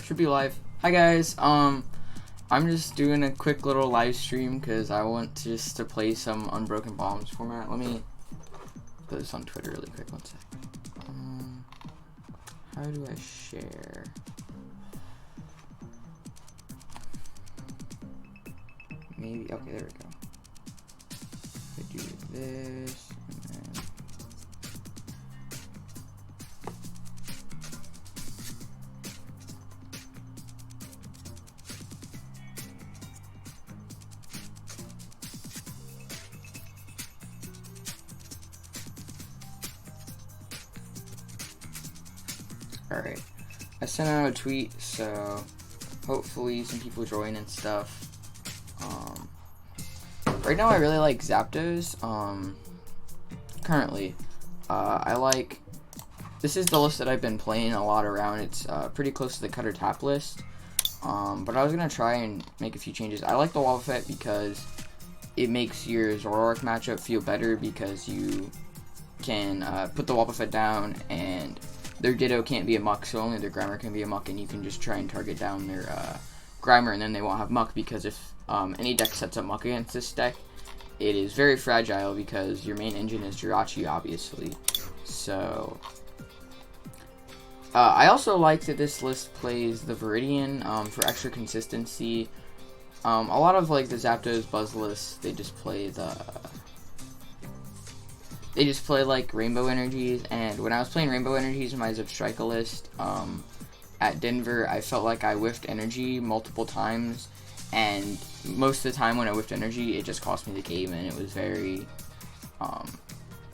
Should be live. Hi guys. I'm just doing a quick little live stream because I want to play some Unbroken Bombs format. Let me put this on Twitter really quick. 1 sec. How do I share? Maybe. Okay, there we go. I do this and then. Alright, I sent out a tweet, so hopefully some people join and stuff. Right now I really like Zapdos. Currently, I like, this is the list that I've been playing a lot around. It's pretty close to the Cutter Tap list, but I was going to try and make a few changes. I like the Wobbuffet because it makes your Zoroark matchup feel better because you can put the Wobbuffet down and their Ditto can't be a Muck, so only their Grimer can be a Muck, and you can just try and target down their Grimer, and then they won't have Muck, because if any deck sets up Muck against this deck, it is very fragile because your main engine is Jirachi, obviously. So, I also like that this list plays the Viridian for extra consistency. A lot of like the Zapdos Buzz lists, they just play like Rainbow Energies, and when I was playing Rainbow Energies in my Zebstrika list at Denver, I felt like I whiffed energy multiple times, and most of the time when I whiffed energy, it just cost me the game, and it was very,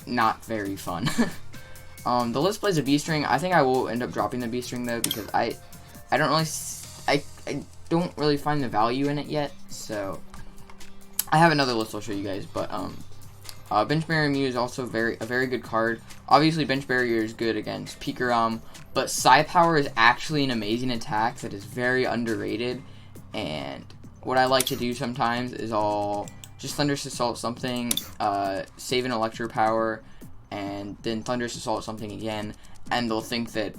not very fun. The list plays a B-String. I think I will end up dropping the B-String though, because I don't really find the value in it yet, so I have another list I'll show you guys, but, Bench Barrier Mew is also a very good card. Obviously, Bench Barrier is good against Pikarom, but Psy Power is actually an amazing attack that is very underrated. And what I like to do sometimes is I'll just Thunderous Assault something, save an Electro Power, and then Thunderous Assault something again, and they'll think that,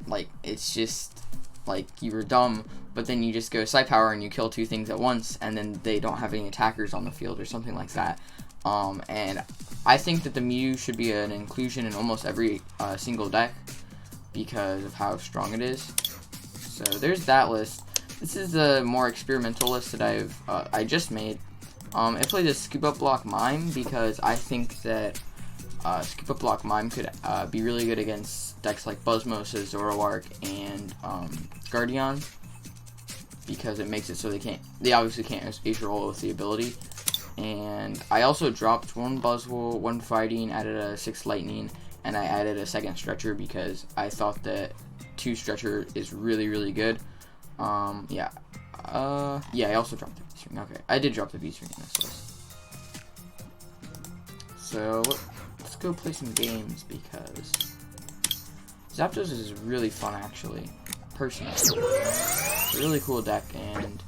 like, it's just, like, you were dumb, but then you just go Psy Power and you kill 2 things at once, and then they don't have any attackers on the field or something like that. And I think that the Mew should be an inclusion in almost every single deck because of how strong it is. So there's that list. This is the more experimental list that I just made. It plays a Scoop Up Block Mime because I think that Scoop Up Block Mime could be really good against decks like Buzzmosa, Zoroark, and Guardian, because it makes it so they obviously can't Ace Roll with the ability. And I also dropped 1 Buzzwole, 1 Fighting, added a 6 Lightning, and I added a 2nd Stretcher because I thought that 2 Stretcher is really, really good. Yeah, I also dropped the V-String. Okay, I did drop the V-String in this list. So, let's go play some games because Zapdos is really fun, actually, personally. It's a really cool deck, and,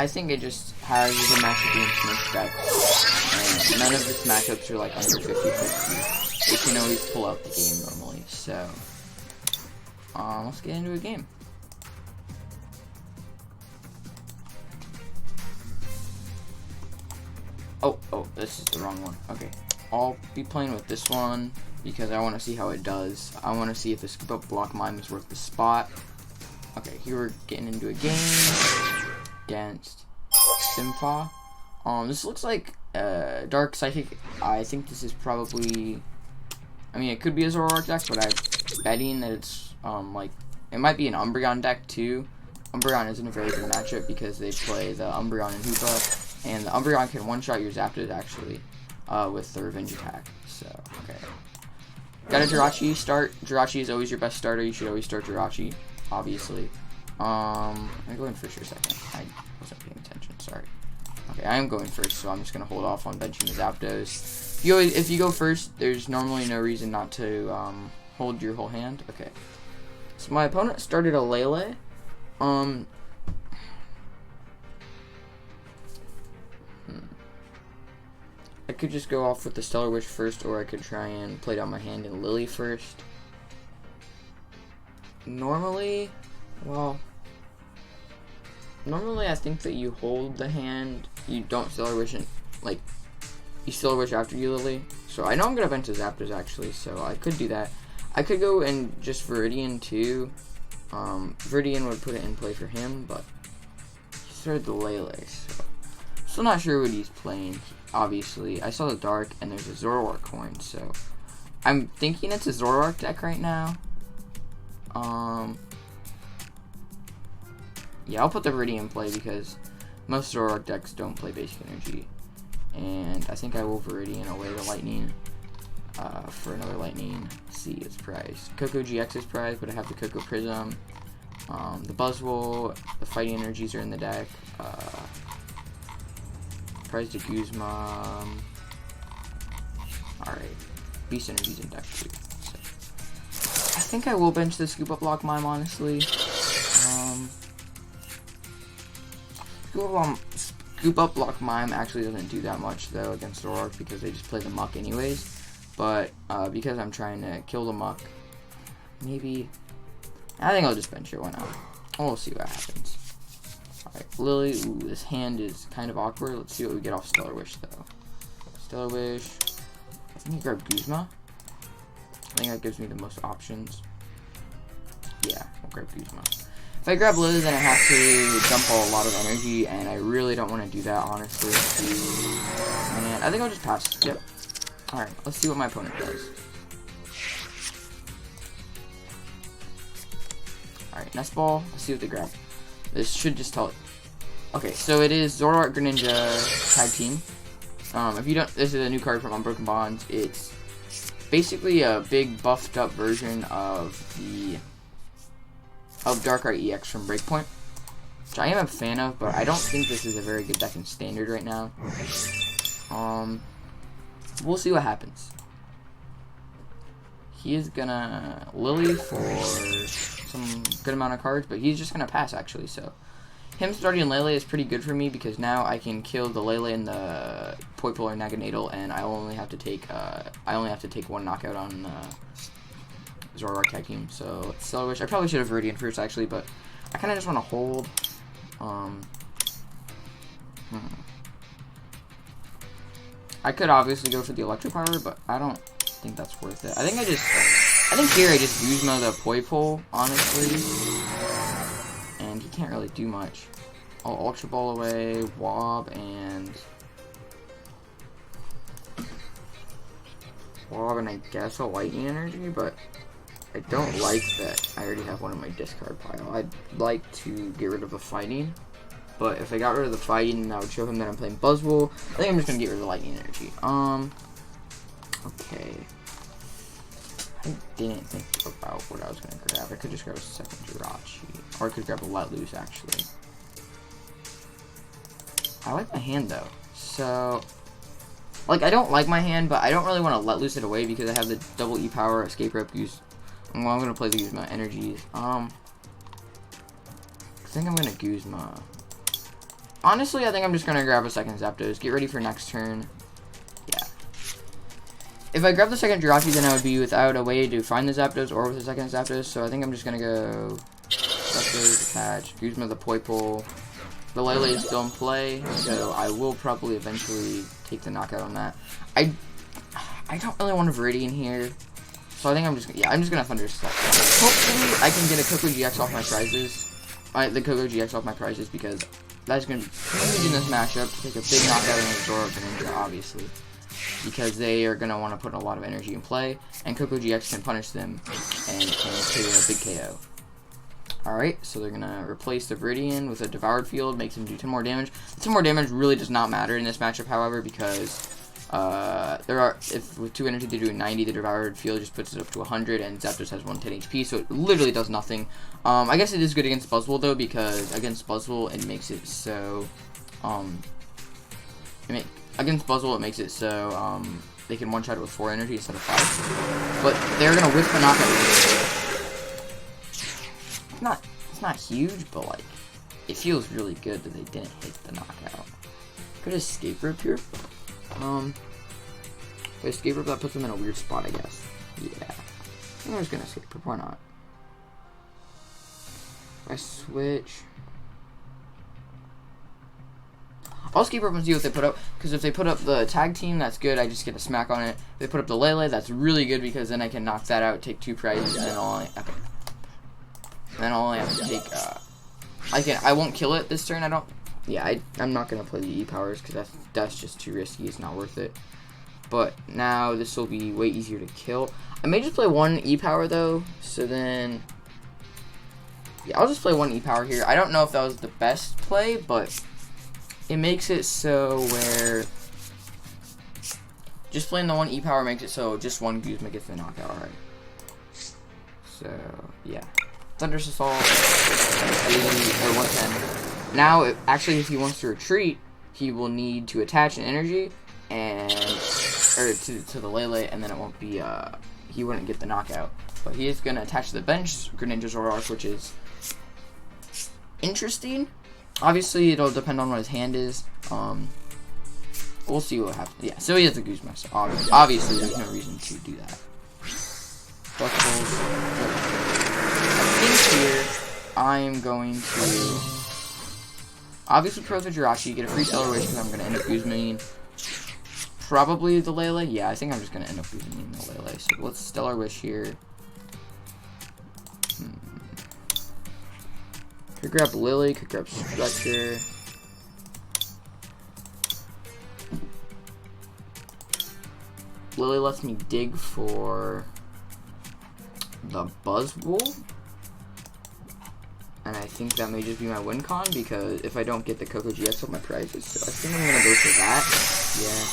I think it just has a good matchup against most decks, and none of its matchups are like under 50-50. It can always pull out the game normally, so let's get into a game. Oh, this is the wrong one. Okay, I'll be playing with this one because I want to see how it does. I want to see if the Scoop Up Block Mime is worth the spot. Okay, here we're getting into a game against Simfa. This looks like Dark Psychic. I think this is probably, I mean, it could be a Zoroark deck, but I'm betting that it's, like, it might be an Umbreon deck, too. Umbreon isn't a very good matchup because they play the Umbreon and Hoopa, and the Umbreon can one-shot your Zapdos, actually, with the Revenge attack, so, okay. Got a Jirachi start. Jirachi is always your best starter. You should always start Jirachi, obviously. I'm going first for a second. I wasn't paying attention, sorry. Okay, I am going first, so I'm just going to hold off on benching the Zapdos. If you go first, there's normally no reason not to hold your whole hand. Okay. So my opponent started a Lele. I could just go off with the Stellar Wish first, or I could try and play down my hand in Lily first. normally, well, normally I think that you hold the hand, you don't Stellar Wish it, like, you Stellar Wish after you Lily. So I know I'm gonna bench the Zapdos actually, so I could do that. I could go and just Viridian too. Viridian would put it in play for him, but he started the Lele, so still not sure what he's playing. Obviously, I saw the Dark, and there's a Zoroark coin, so I'm thinking it's a Zoroark deck right now. Yeah, I'll put the Viridian in play because most Zoroark decks don't play Basic Energy, and I think I will Viridian away the Lightning for another Lightning. C is prized. Coco GX is prized, but I have the Coco Prism. The Buzzwole, the Fighting Energies are in the deck. Prized to Guzma. Alright. Beast Energies in deck too. So, I think I will bench the Scoop Up Lock Mime, honestly. Scoop Up Lock Mime actually doesn't do that much, though, against Zoroark because they just play the Muck anyways. But, because I'm trying to kill the Muck, maybe, I think I'll just bench it, why not? We'll see what happens. Alright, Lily, ooh, this hand is kind of awkward. Let's see what we get off Stellar Wish, though. Stellar Wish, I think I grab Guzma. I think that gives me the most options. Yeah, I'll grab Guzma. If I grab Lily, then I have to dump a lot of energy, and I really don't want to do that, honestly. And I think I'll just pass. Yep. Alright, let's see what my opponent does. Alright, Nest Ball. Let's see what they grab. This should just tell it. Okay, so it is Zoroark Greninja Tag Team. If you don't, this is a new card from Unbroken Bonds. It's basically a big buffed up version of Darkrai EX from Breakpoint, which I am a fan of, but I don't think this is a very good deck in Standard right now. We'll see what happens. He is gonna Lily for some good amount of cards, but he's just gonna pass actually. So him starting Lele is pretty good for me because now I can kill the Lele and the Poipole or Naganadel, and I only have to take one knockout on Zoroark Tag Team. So Stellar Wish. I probably should have Viridian first actually, but I kind of just want to hold. I could obviously go for the Electro Power, but I don't think that's worth it. I think here I just Guzma the Poipole, honestly. And he can't really do much. I'll Ultra Ball away, Wob, and I guess a Lightning Energy, but I don't like that I already have one in my discard pile. I'd like to get rid of the Fighting. But if I got rid of the Fighting, then I would show him that I'm playing Buzzwole. I think I'm just gonna get rid of the Lightning Energy. Okay. I didn't think about what I was gonna grab. I could just grab a second Jirachi. Or I could grab a Let Loose, actually. I like my hand, though. So, like, I don't like my hand, but I don't really want to Let Loose it away because I have the double E power, Escape Rope, use. Well, I'm gonna play the Guzma Energies. I think I'm gonna Guzma. Honestly, I think I'm just going to grab a second Zapdos. Get ready for next turn. Yeah. If I grab the second Jirachi, then I would be without a way to find the Zapdos or with the second Zapdos. So I think I'm just going to go Zapdos, attach, Guzma the Poipole. The Lele is still in play, so I will probably eventually take the knockout on that. I don't really want a Viridian here. So I think I'm just going to Thunder Step. Hopefully, I can get a Coco GX off my prizes. The Coco GX off my prizes because that's going to be huge in this matchup to take a big knockout on the Zoroark Greninja, obviously. Because they are going to want to put a lot of energy in play, and Coco GX can punish them and can take a big KO. Alright, so they're going to replace the Viridian with a Devoured Field, makes him do 10 more damage. 10 more damage really does not matter in this matchup, however, because if with 2 energy they're doing 90, the Devoured Field just puts it up to 100, and Zapdos has 110 HP, so it literally does nothing. I guess it is good against Buzzwole, though, because against Buzzwole it makes it so, they can one-shot it with 4 energy instead of 5. But they're gonna whip the knockout. It's not huge, but like, it feels really good that they didn't hit the knockout. Could Escape Rope here? If I Escape Rope, that puts them in a weird spot, I guess. Yeah. I'm just gonna Escape Rope, why not? If I switch, I'll just keep up and see what they put up, because if they put up the tag team, that's good. I just get a smack on it. If they put up the Lele, that's really good, because then I can knock that out, take 2 prizes, and then I'll only have to take, I won't kill it this turn. I'm not gonna play the E-powers, because that's just too risky. It's not worth it. But now this will be way easier to kill. I may just play 1 E-power though, so then, yeah, I'll just play 1 E-power here. I don't know if that was the best play, but it makes it so where just playing the 1 E-power makes it so just 1 Guzma gets the knockout, alright. So, yeah. Thunderous Assault, 80 or 110. Now, actually, if he wants to retreat, he will need to attach an energy and to the Lele, and then it won't be he wouldn't get the knockout. But he is gonna attach to the bench Greninja Zoroark, which is interesting. Obviously, it'll depend on what his hand is. We'll see what happens. Yeah, so he has a Guzma. So obviously, there's no reason to do that. Flexibles. I think here I'm going to obviously Pro the Jirachi, get a free Stellar Wish, because I'm going to end up Guzmaing probably the Lele. Yeah, I think I'm just going to end up Guzmaing the Lele. So let's Stellar Wish here. Could grab Lily, could grab Stretcher. Lily lets me dig for the Buzzwole. And I think that may just be my win con, because if I don't get the Coco GX with my prizes, so I think I'm gonna go for that. Yeah.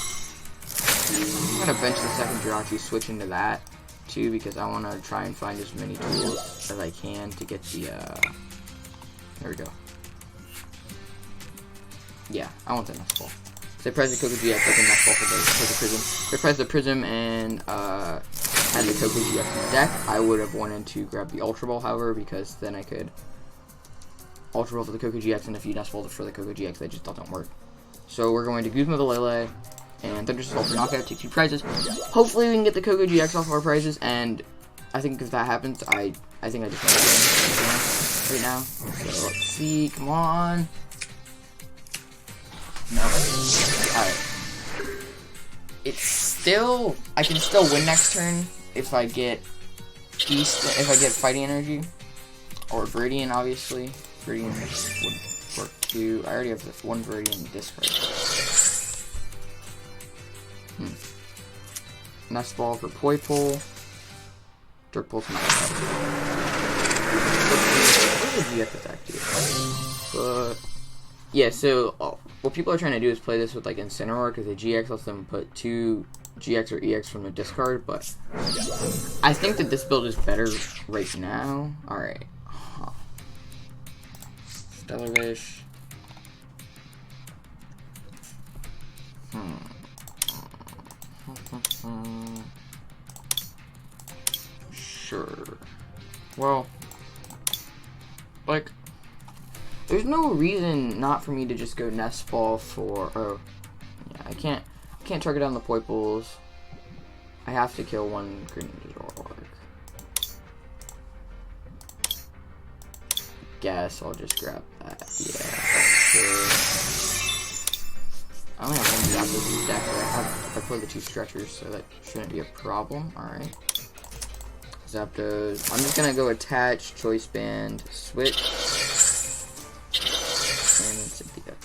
I'm gonna bench the second Jirachi, switch into that too, because I wanna try and find as many tools as I can to get the there we go. Yeah, I want the Nest Ball. So I pressed the Coco GX, I can Nest Ball for the Prism. If I pressed the Prism and had the Coco GX in the deck, I would have wanted to grab the Ultra Ball, however, because then I could Ultra Ball for the Coco GX, and if you Nest Ball for the Coco GX, that just doesn't work. So we're going to Guzma the Lele, and Thunderous Assault for knockout, take 2 prizes. Hopefully we can get the Coco GX off of our prizes, and I think if that happens, I think I just want to win right now. So let's see, come on. No. Alright. It's still, I can still win next turn if I get Fighting Energy. Or Viridian, obviously. Viridian would work too. I already have this 1 Viridian discard. Nest Ball for Poipole. Dirt Pulse my what would GX attack do? But yeah, so what people are trying to do is play this with like Incineroar, because the GX lets them put 2 GX or EX from the discard, but I think that this build is better right now. Alright. Stellar Wish. Sure. Well, like, there's no reason not for me to just go Nest Ball for, yeah, I can't target down the Poipoles. I have to kill 1 Greninja Zoroark. Guess I'll just grab that. Yeah, sure. I only have 1 Zapdos in the deck, but I play the 2 Stretchers, so that shouldn't be a problem. Alright. Zapdos. I'm just gonna go attach, Choice Band, switch. And Cynthia.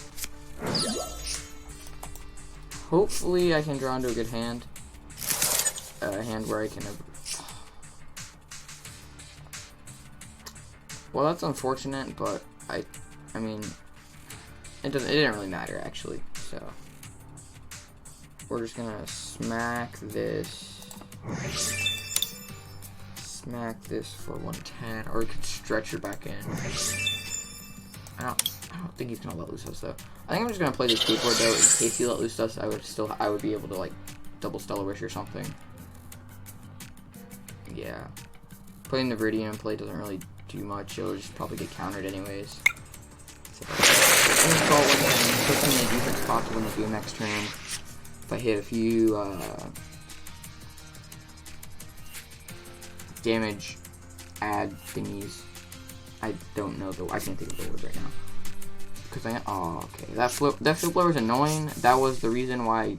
Hopefully I can draw into a good hand. A hand where I can... Well, that's unfortunate, but I mean, it didn't really matter, actually, so. We're just gonna smack this for 110, or we could stretch it back in. I don't think he's gonna let loose us though. I think I'm just gonna play the skateboard though. In case he let loose us, I would be able to like double Stellar Wish or something. Yeah, putting the Viridian in play doesn't really do much. It'll just probably get countered anyways. So, puts me in a decent spot to win the game next turn. If I hit a few damage add thingies. I don't know though. I can't think of the word right now. Because oh, okay. That flip blower is annoying. That was the reason why.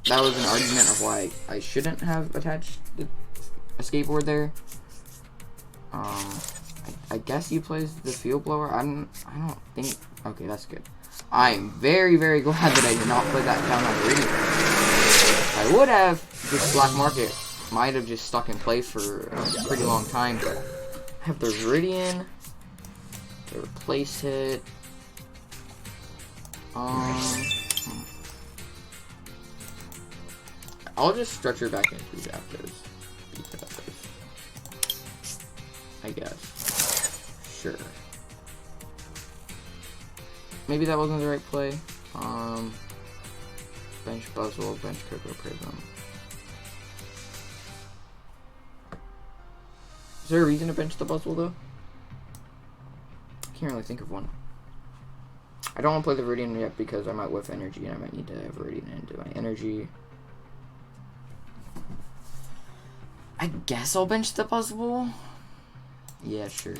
That was an argument of why I shouldn't have attached a skateboard there. I guess he plays the field blower. I don't think. Okay, that's good. I'm very, very glad that I did not put that down on the radio. I would have. This black market might have just stuck in place for a pretty long time. But I have the Viridian. To replace it. I'll just stretch her back into Zapdos. Because I guess. Sure. Maybe that wasn't the right play. Bench Buzzle, bench Cocoa Prism. Is there a reason to bench the Buzzle though? I can't really think of one. I don't want to play the Viridian yet because I might whiff energy and I might need to have Viridian into my energy. I guess I'll bench the Buzzle. Yeah, sure.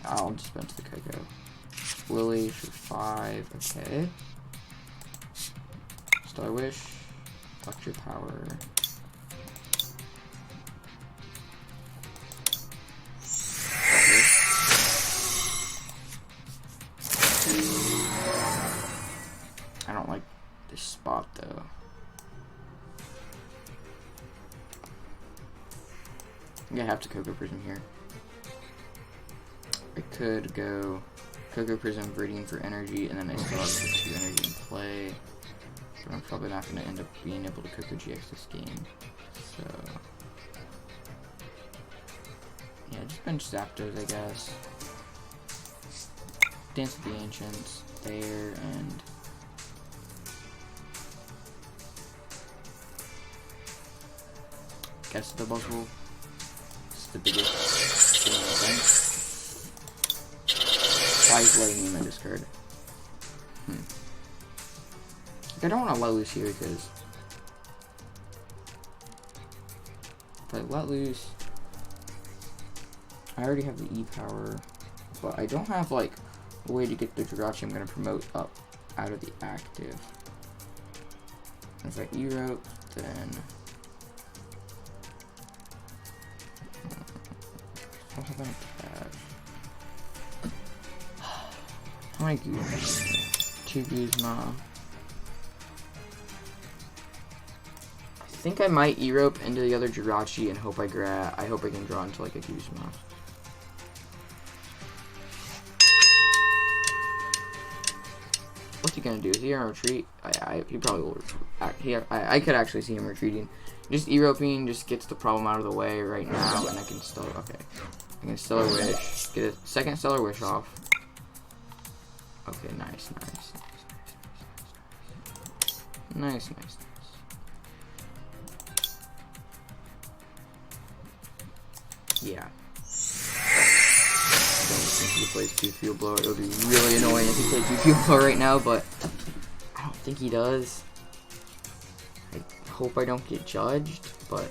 I'll just bench the Cocoa. Lily for 5. Okay. Star Wish. Electric Power. I don't like this spot though. I'm gonna have to Cocoa Prism here. I could go Cocoa Prism, Viridian for energy, and then I still have the 2 energy in play. But I'm probably not gonna end up being able to Cocoa GX this game. So yeah, just bench Zapdos, I guess. Dance with the Ancients there, and guess the Buzzle. This is the biggest thing in the bench. Why is letting me in my discard? I don't want to let loose here because if I let loose, I already have the E-Power, but I don't have like a way to get the Jirachi I'm going to promote up out of the active. If I E-Rope, then I'll have an attack. How many Guzma? 2 Guzma. I think I might E-Rope into the other Jirachi and hope I can draw into like a Guzma. What's he gonna do? Is he gonna retreat? He probably will. I could actually see him retreating. Just E-Roping just gets the problem out of the way right now, and I can still. Okay, I can Stellar Wish. Get a second Stellar Wish off. Okay, nice. Yeah. I don't think he plays 2 Field Blower. It would be really annoying if he played 2 Field Blower right now, but I don't think he does. I hope I don't get judged, but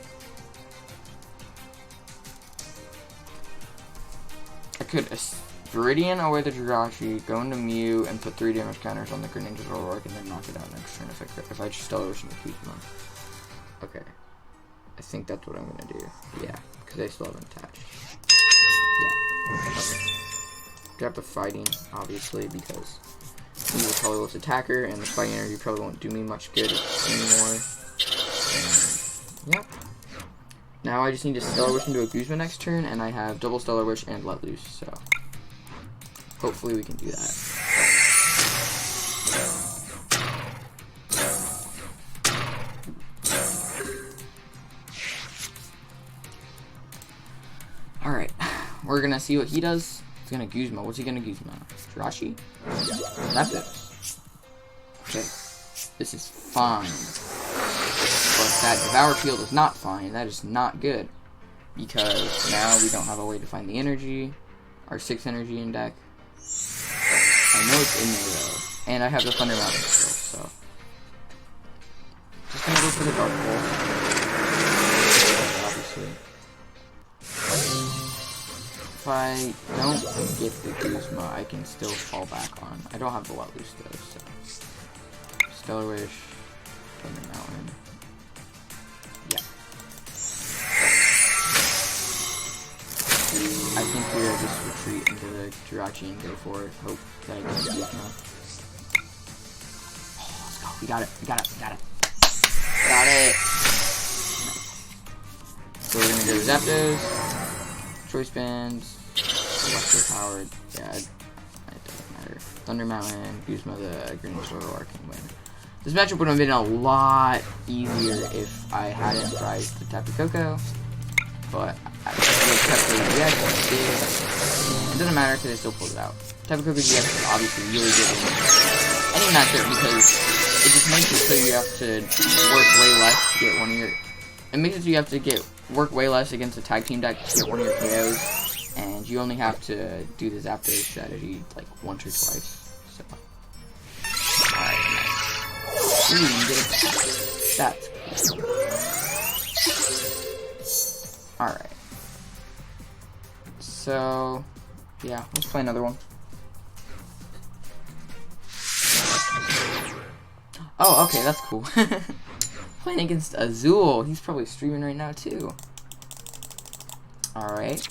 I could Viridian away the Jirachi, go into Mew, and put 3 damage counters on the Greninja Zoroark, and then knock it out next turn if I just Stellar Wish into Kuzma. Okay. I think that's what I'm gonna do. Yeah, because I still haven't attached. Yeah. Okay. Grab the Fighting, obviously, because he's a colorless attacker, and the Fighting Energy probably won't do me much good anymore. Yep. Now I just need to Stellar Wish into a Guzma next turn, and I have double Stellar Wish and Let Loose, so hopefully we can do that. Alright, we're gonna see what he does. He's gonna Guzma. What's he gonna Guzma? Jirachi? That's it. Okay. This is fine. But that Devour Field is not fine. That is not good. Because now we don't have a way to find the energy. Our 6 energy in deck. I know it's in there though. And I have the Thunder Mountain still, so. Just gonna go for the Dark Pulse. Obviously. If if I don't get the Guzma, I can still fall back on. I don't have the Let Loose though, so. Stellar Wish, Thunder Mountain. Yeah. I think here I just retreat into the Jirachi and go for it. Hope that I get the Guzma. Oh, let's go. We got it. We got it. We got it. Got it. So we're gonna go Zapdos, Choice Bands, Electro Powered, yeah, it doesn't matter. Thunder Mountain, Guzma the Greninja can win. This matchup would have been a lot easier if I hadn't prized the Tapu Koko, but I kept the GX, it doesn't matter because I still pulled it out. Tapu Koko GX is obviously really good in any matchup because it just makes it so you have to work way less to get one of your... It makes it so you have to work way less against a tag team deck to get one of your KOs, and you only have to do the Zapdos strategy like once or twice. So, alright, nice. Ooh, you can get it back. That's cool. Alright. So, yeah, let's play another one. Oh, okay, that's cool. Playing against Azul. He's probably streaming right now too. Alright.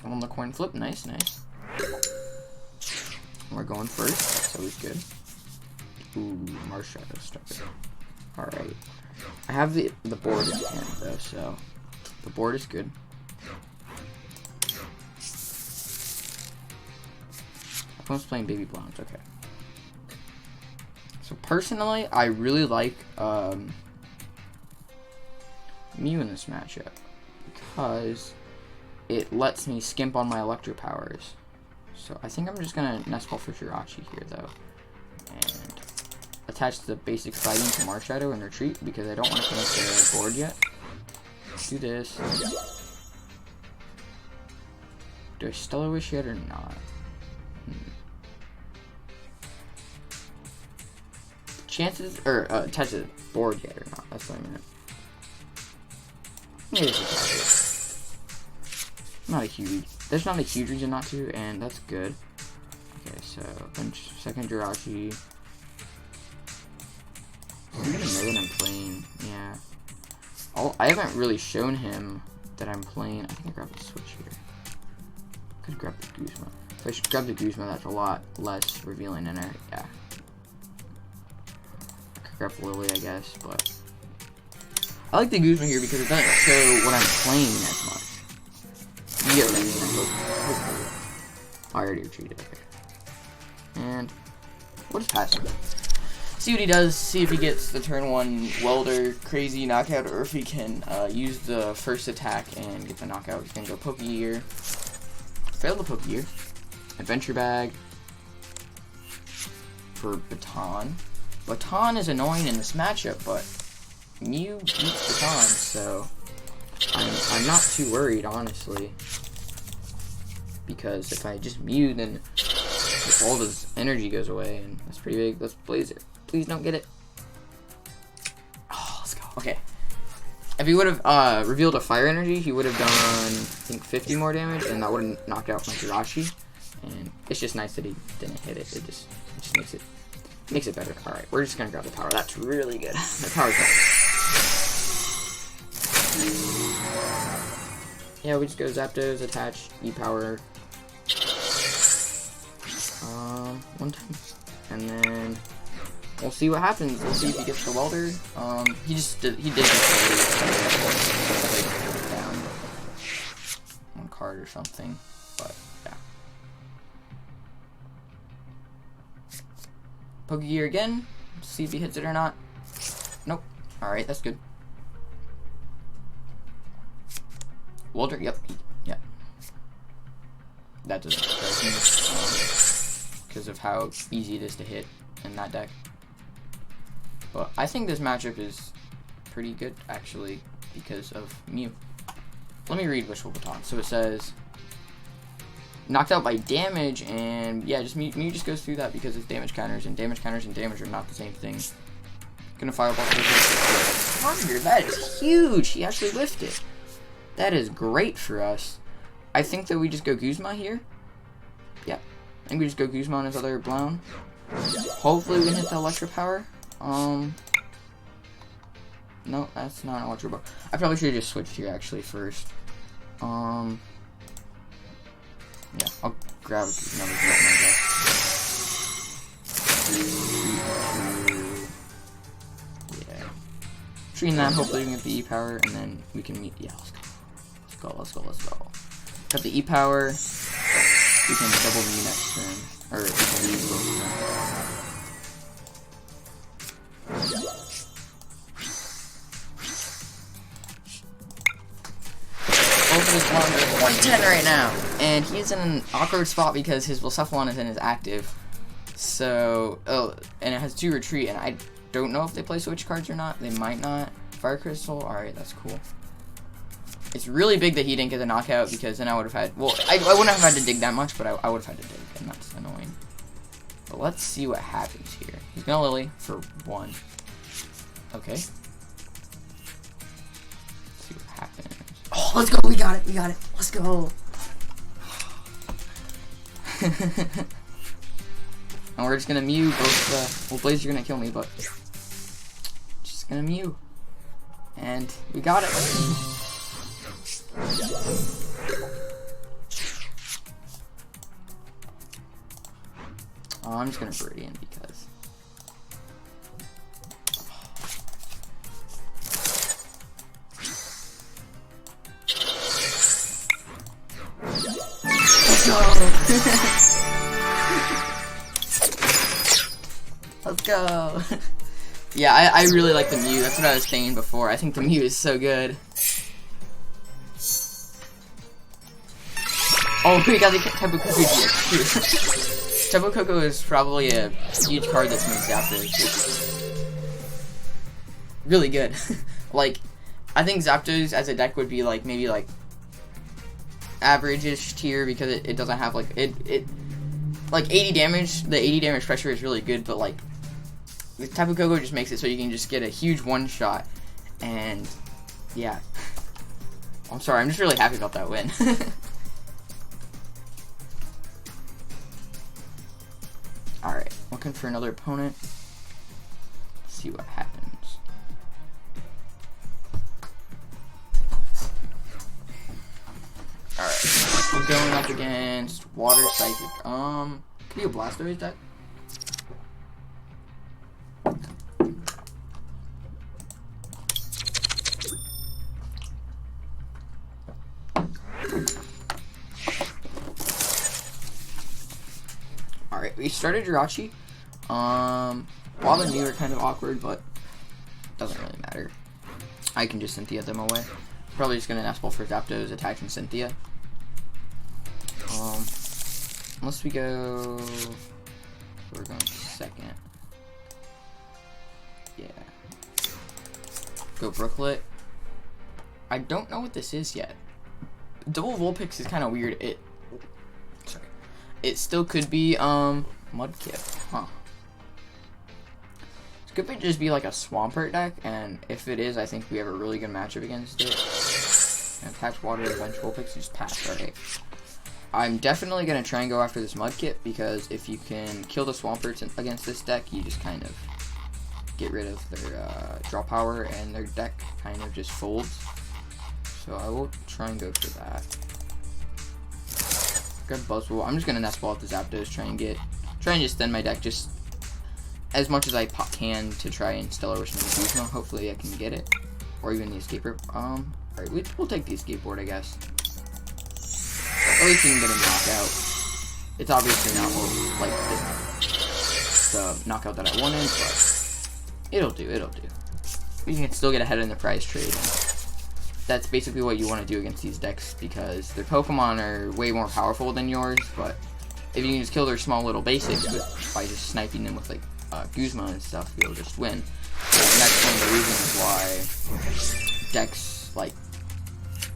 On the coin flip. Nice, nice. We're going first. That's always good. Ooh, Marshadow started. Alright. I have the board in hand though, so the board is good. Opponent's playing Baby Blonde. Okay. So personally, I really like Mew in this matchup because it lets me skimp on my Electro Powers. So I think I'm just gonna Nest Ball for Jirachi here though, and attach the basic fighting to Marshadow and retreat because I don't want to finish the board yet. Do this. Do I Stellar Wish yet or not? Chances, or attach the board yet or not? That's what I meant. Maybe it's not a huge. There's not a huge reason not to, and that's good. Okay, so bench second Jirachi. He's gonna know that I'm playing. Yeah. I haven't really shown him that I'm playing. I think I grabbed the switch here. Could grab the Guzma. If I should grab the Guzma, that's a lot less revealing in there. Yeah. Grab Lily, I guess, but I like the Guzma here because it doesn't show what I'm playing as much. You get what I mean, hopefully. Oh, I already retreated, okay. And we'll just pass him. See what he does, see if he gets the turn 1 welder crazy knockout, or if he can use the first attack and get the knockout. He's gonna go Pokegear. Failed the Pokegear. Adventure Bag for Baton. Baton is annoying in this matchup, but Mew beats Baton, so I'm not too worried, honestly. Because if I just Mew, then all this energy goes away, and that's pretty big. Let's Blazer. Please don't get it. Oh, let's go. Okay. If he would have revealed a Fire Energy, he would have done, I think, 50 more damage, and that would have knocked out my Jirachi. And it's just nice that he didn't hit it. It just makes it better. Alright, we're just gonna grab the power. That's really good. The power's good. Yeah, we just go Zapdos, attach, E-Power. One time. And then we'll see what happens. We'll see if he gets the welder. He did just down one card or something. But yeah. Pokegear again. See if he hits it or not. Nope. Alright, that's good. Welder, yep. Yep. That doesn't surprise me. Because of how easy it is to hit in that deck. But I think this matchup is pretty good, actually, because of Mew. Let me read Wishful Baton. So it says, knocked out by damage, and yeah, just Mew just goes through that because it's damage counters, and damage counters and damage are not the same thing. Gonna Fireball. That is huge! He actually whiffed it. That is great for us. I think that we just go Guzma here. Yep. I think we just go Guzma on his other Blown. Hopefully we can hit the Electro Power. No, that's not an Electro Ball. I probably should have just switched here actually first. Yeah, I'll grab another Guzma, I guess. Yeah. Between that, hopefully we can get the E-Power, and then we can meet. Yeah, let's go. Got the E-Power. We can double Mew next turn. Or we can leave both turns. Both of his Blonde are 110 right now. And he's in an awkward spot because his Blacephalon is in his active. So, and it has 2 retreat, and I don't know if they play switch cards or not. They might not. Fire Crystal, alright, that's cool. It's really big that he didn't get the knockout, because then I would have had, well, I wouldn't have had to dig that much, but I would have had to dig, and that's annoying. But let's see what happens here. He's gonna Lily for 1. Okay. Let's see what happens. Oh, let's go, we got it, let's go. And we're just gonna Mew both well, Blaze, you're gonna kill me, but just gonna Mew. And we got it. Oh, I'm just gonna Viridian because. Let's go! Let's go! Yeah, I really like the Mew. That's what I was saying before. I think the Mew is so good. Oh, we got the Tapu Koko GX too. Tapu Koko is probably a huge card that's made Zapdos. Really good. Like, I think Zapdos as a deck would be like, maybe like average-ish tier because it doesn't have like, like 80 damage, the 80 damage pressure is really good, but like, the Tapu Koko just makes it so you can just get a huge one-shot, and yeah. I'm sorry, I'm just really happy about that win. Alright, looking for another opponent. Let's see what happens. Alright, we're going up against Water Psychic. Could be a Blastoise deck. Alright, we started Jirachi. While the Mew are kind of awkward, but doesn't really matter. I can just Cynthia them away. Probably just gonna Nest Ball for Zapdos, attaching Cynthia. Unless we go, we're going second. Yeah. Go Brooklet. I don't know what this is yet. Double Vulpix is kind of weird. It still could be Mudkip, huh? It could just be like a Swampert deck, and if it is, I think we have a really good matchup against it. And Patch Water, Bench Vulpix, just pass, right? I'm definitely gonna try and go after this Mudkip, because if you can kill the Swamperts against this deck, you just kind of get rid of their draw power, and their deck kind of just folds. So I will try and go for that. Grab Buzzwole. I'm just gonna Nest Ball at the Zapdos, try and just extend my deck just as much as I can to try and Stellar Wish into Guzma. Hopefully I can get it, or even the Escape Rope. Alright, we'll take the Escape Board, I guess. At least we can get a knockout. It's obviously not like the knockout that I wanted, but it'll do. We can still get ahead in the prize trade. That's basically what you want to do against these decks, because their Pokemon are way more powerful than yours, but if you can just kill their small little basics by just sniping them with like Guzma and stuff, you'll just win. And that's one of the reasons why decks like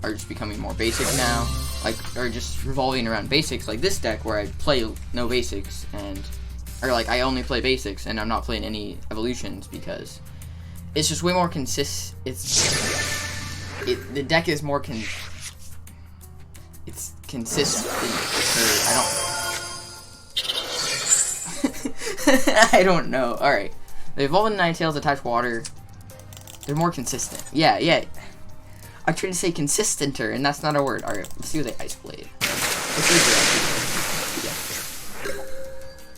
are just becoming more basic now, like, or just revolving around basics, like this deck where I play no basics, or like I only play basics and I'm not playing any evolutions, because it's just way more the deck is more it's consistent. I don't know. Alright. They evolve into Ninetales, attach water. They're more consistent. Yeah. I tried to say consistenter, and that's not a word. Alright, let's see what they Ice Blade. Yeah.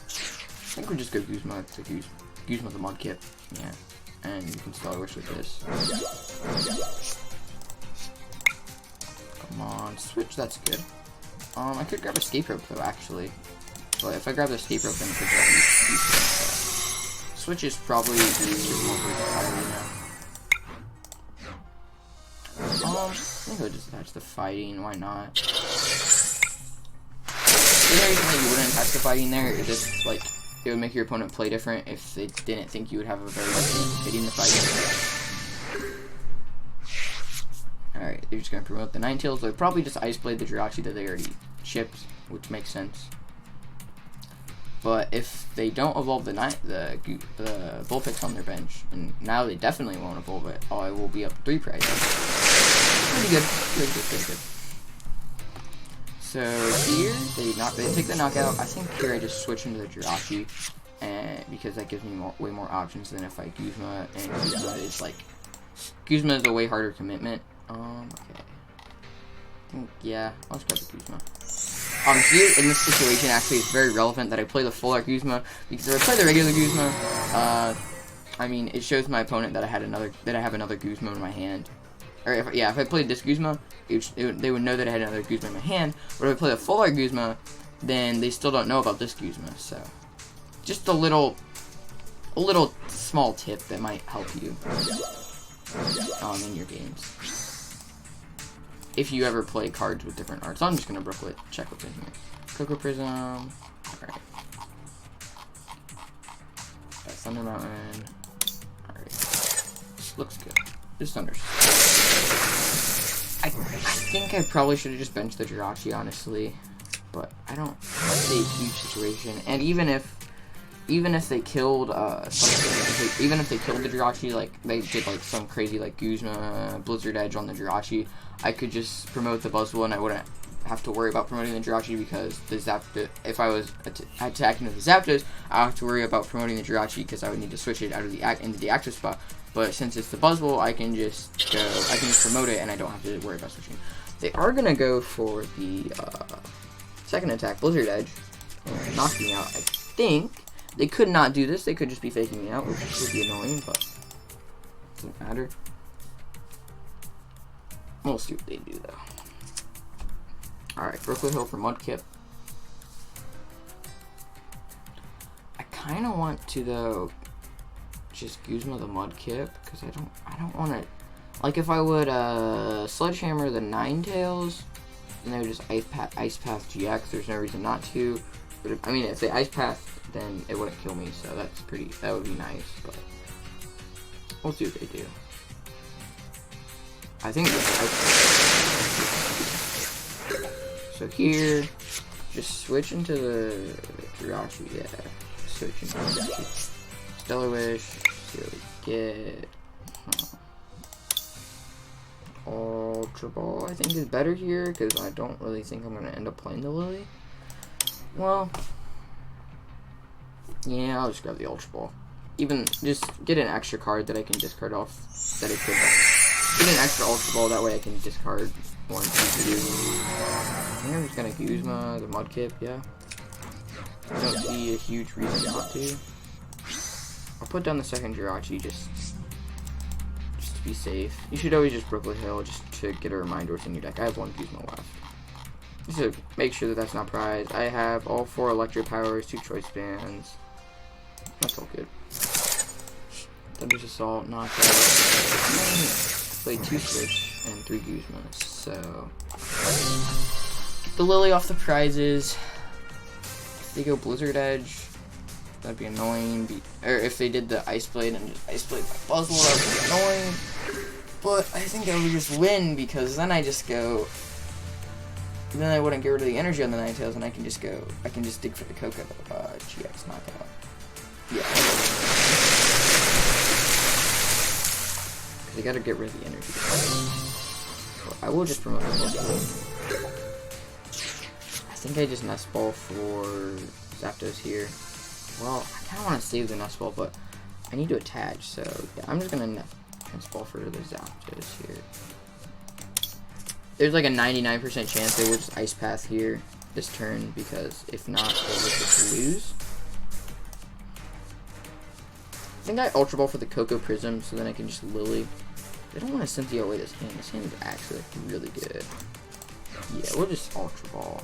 I think we'll just go Guzma to Guzma the Mudkip. Yeah. And you can Stellar Wish with this. Come on, switch, that's good. I could grab Escape Rope though, actually. But if I grab the Escape Rope, then I could grab Switch is probably more versatile, you know. I think I'll just attach the Fighting, why not? The only reason that you wouldn't attach the Fighting there is just, like, it would make your opponent play different if they didn't think you would have a very good chance of hitting the Fighting. Alright, they're just going to promote the Ninetales. They'll probably just Ice Blade the Jirachi that they already shipped, which makes sense. But if they don't evolve the Vulpix on their bench, and now they definitely won't evolve it, I will be up 3 prizes. Pretty good. Pretty good. So here, they take the knockout. I think here I just switch into the Jirachi, and because that gives me way more options than if I Guzma, and Guzma is a way harder commitment. Okay. Yeah, I'll just grab the Guzma. Here in this situation, actually, it's very relevant that I play the full art Guzma, because if I play the regular Guzma, I mean, it shows my opponent that I have another Guzma in my hand. Or if I played this Guzma, they would know that I had another Guzma in my hand. But if I play the full art Guzma, then they still don't know about this Guzma. So, just a little small tip that might help you in your games. If you ever play cards with different arts. I'm just gonna check what's in here. Cocoa Prism. Alright. Thunder Mountain. Alright. Looks good. Just Thunder. I think I probably should have just benched the Jirachi, honestly. But I don't see a huge situation. And even if they killed even if they killed the Jirachi, like they did like some crazy like Guzma Blizzard Edge on the Jirachi, I could just promote the Buzzwole and I wouldn't have to worry about promoting the Jirachi, because if I was attacking with the Zapdos, I have to worry about promoting the Jirachi because I would need to switch it out of into the active spot. But since it's the Buzzwole, I can just promote it and I don't have to worry about switching. They are gonna go for the second attack, Blizzard Edge, and knock me out. I think they could not do this. They could just be faking me out, which would be annoying, but doesn't matter. We'll see what they do, though. Alright, Brooklyn Hill for Mudkip. I kind of want to, though, just Guzma the Mudkip, because I don't want to, like, if I would Sledgehammer the Ninetales, then they would just Ice Path GX. There's no reason not to. But I mean, if they Ice Path, then it wouldn't kill me, so that would be nice, but we'll see what they do. I think so here, just switch into the Jirachi, yeah. Switch into the Jirachi. Stellar Wish, see what we get. Ultra Ball, I think, is better here, because I don't really think I'm going to end up playing the Lily. Well, yeah, I'll just grab the Ultra Ball. Even, just get an extra card that I can discard off, that it could get an extra Ultra Ball, that way I can discard 1, 2, 3. I think I'm just gonna Guzma the Mudkip, yeah. I don't see a huge reason not to. I'll put down the second Jirachi just to be safe. You should always just Brooklyn Hill just to get a reminder what's in your deck. I have 1 Guzma left. Just to make sure that that's not prized. I have all 4 Electro Powers, 2 Choice Bands. That's all good. Thunder's Assault, Knockout. Played 2 Switch and 3 Guzmas, so get the Lily off the prizes. If they go Blizzard Edge, that'd be annoying. Or if they did the Ice Blade and just Ice Blade my Buzzwole, that would be annoying. But I think I would just win, because then I just go. Then I wouldn't get rid of the energy on the Ninetales, and I can just dig for the Cocoa GX Knockout. Yeah. They gotta get rid of the energy. So I will just promote the Buzzwole. think I just Nest Ball for Zapdos here. Well, I kind of want to save the Nest Ball, but I need to attach, so yeah, I'm just going to Nest Ball for the Zapdos here. There's like a 99% chance they will just Ice Path here this turn, because if not, they will just lose. I think I Ultra Ball for the Cocoa Prism, so then I can just Lily. I don't want to Cynthia away this hand. This hand is actually really good. Yeah, we'll just Ultra Ball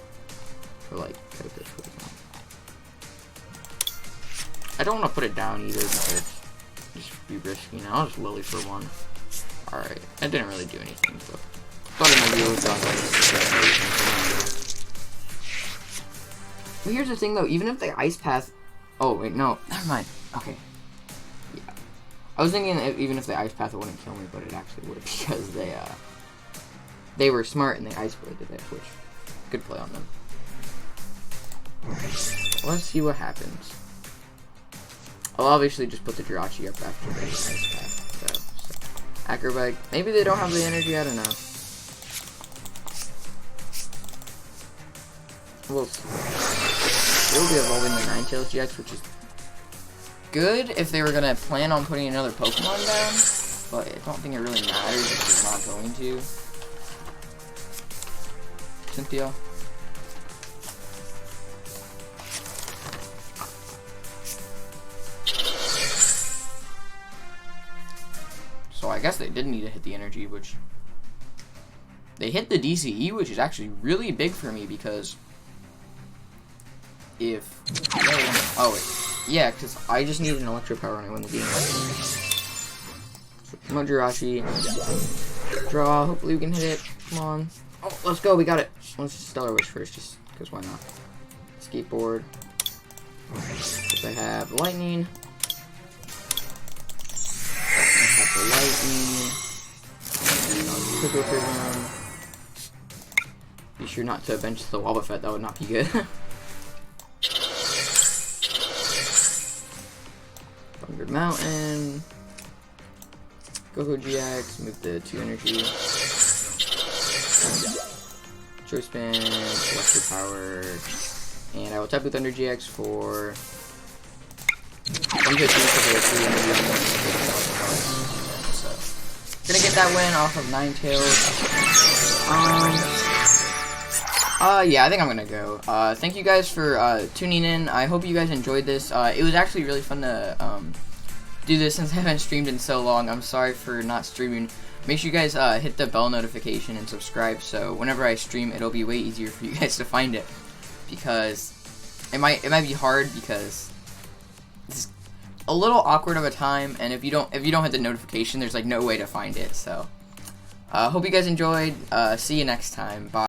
for like Cocoa Prism. I don't want to put it down either because just be risky. Now I'll just Lily for 1. Alright, that didn't really do anything, but thought it might be well, here's the thing though, even if they Ice Path. Oh, wait, no, never mind. Okay. Yeah. I was thinking even if they Ice Path, it wouldn't kill me, but it actually would because they were smart and they Ice Bladed it, which, good play on them. Let's see what happens. I'll obviously just put the Jirachi up after the Ice Path. So. Acrobat. Maybe they don't have the energy, I don't know. We'll be evolving the Ninetales GX, which is good if they were going to plan on putting another Pokemon down, but I don't think it really matters if they're not going to. Cynthia. So I guess they did need to hit the energy, which they hit the DCE, which is actually really big for me because if oh wait, yeah, because I just need an Electro Power when I win the game. So, come on, Jirachi. Draw. Hopefully we can hit it. Come on. Oh, let's go. We got it. Let's just Stellar Wish first, just because why not? Skateboard. Because I have Lightning. The Lightning, Cocoa Prism. Be sure not to bench the Wobbuffet, that would not be good. Thunder Mountain, Cocoa GX, move the 2 energy. Choice Spin, Electro Power, and I will tap with Thunder GX for 150 for the 3 energy. Gonna get that win off of Ninetales. Yeah, I think I'm gonna go. Thank you guys for tuning in. I hope you guys enjoyed this. It was actually really fun to do this since I haven't streamed in so long. I'm sorry for not streaming. Make sure you guys hit the bell notification and subscribe, so whenever I stream, it'll be way easier for you guys to find it. Because it might be hard because it's a little awkward of a time, and if you don't hit the notification, there's like no way to find it. So hope you guys enjoyed. See you next time. Bye.